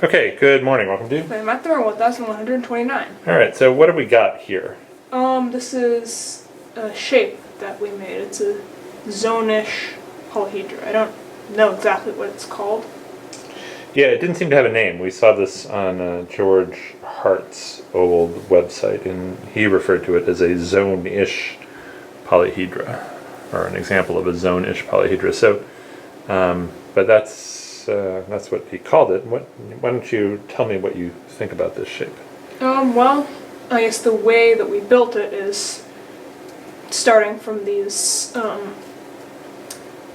Okay, good morning. Welcome to FamilyMath1129. Alright, so what do we got here? This is a shape that we made. It's a Zonish Polyhedra. I don't know exactly what it's called. Yeah, it didn't seem to have a name. We saw this on George Hart's old website, and he referred to it as a Zoneish Polyhedra, or an example of a Zoneish Polyhedra. So, but that's what he called it. Why don't you tell me what you think about this shape? Well, I guess the way that we built it is starting from these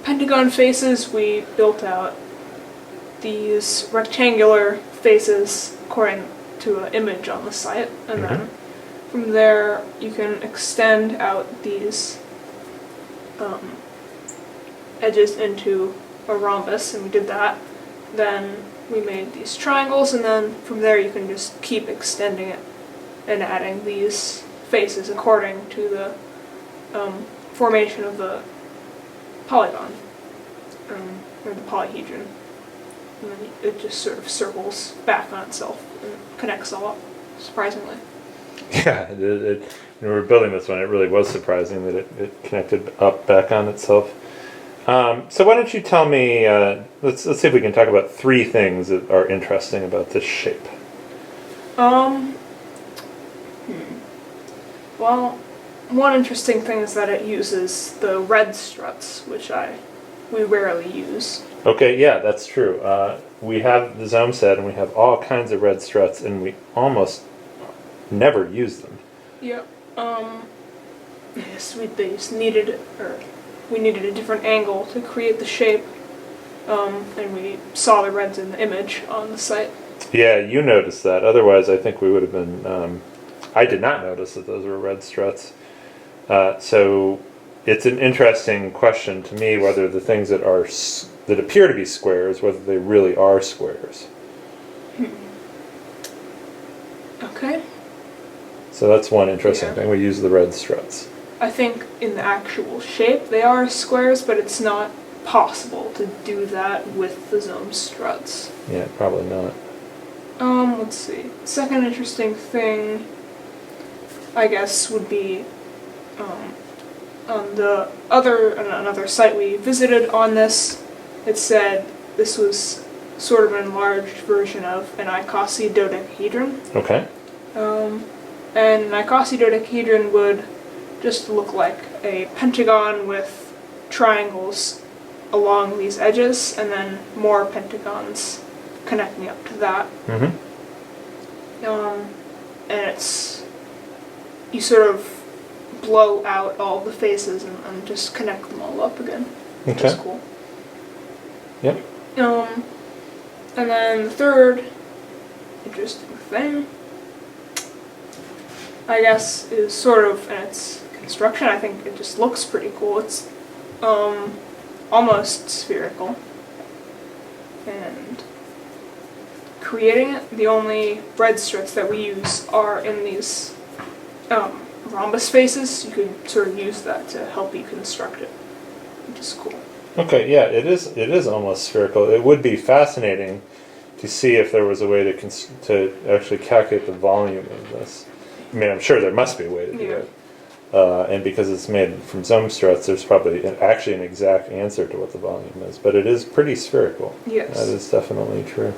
pentagon faces. We built out these rectangular faces according to an image on the site, and then from there you can extend out these edges into a rhombus, and we did that. Then we made these triangles, and then from there you can just keep extending it and adding these faces according to the formation of the polygon, or the polyhedron. And then it just sort of circles back on itself and connects all up, surprisingly. Yeah, when we were building this one, it really was surprising that it connected up back on itself. So why don't you tell me, let's see if we can talk about three things that are interesting about this shape. Well, one interesting thing is that it uses the red struts, which we rarely use. Okay, yeah, that's true. We have the Zome set, and we have all kinds of red struts, and we almost never use them. Yep. Yes, we needed a different angle to create the shape, and we saw the reds in the image on the site. Yeah, you noticed that. Otherwise, I think we would have been... I did not notice that those were red struts. So it's an interesting question to me whether the things that appear to be squares, whether they really are squares. Okay. So that's one interesting thing. We use the red struts. I think in the actual shape they are squares, but it's not possible to do that with the Zome struts. Yeah, probably not. Let's see. Second interesting thing, I guess, would be on another site we visited on this. It said this was sort of an enlarged version of an icosahedron. Okay. And an icosahedron would just look like a pentagon with triangles along these edges, and then more pentagons connecting up to that. And you sort of blow out all the faces and just connect them all up again, which is cool. Yep. And then the third interesting thing, I guess, is sort of in its construction. I think it just looks pretty cool. It's almost spherical. And creating it, the only red struts that we use are in these rhombus faces. You could sort of use that to help you construct it, which is cool. Okay, yeah, it is almost spherical. It would be fascinating to see if there was a way to actually calculate the volume of this. I mean, I'm sure there must be a way to do it. And because it's made from Zome struts, there's probably actually an exact answer to what the volume is. But it is pretty spherical. Yes. That is definitely true.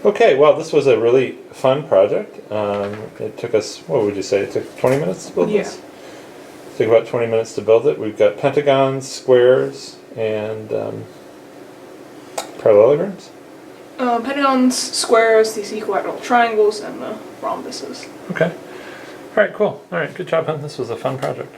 Okay, well, this was a really fun project. It took us, what would you say, it took 20 minutes to build this? It took about 20 minutes to build it. We've got pentagons, squares, and parallelograms. Pentagons, squares, these equilateral triangles, and the rhombuses. Okay. All right, cool. All right, good job, Hunt. This was a fun project.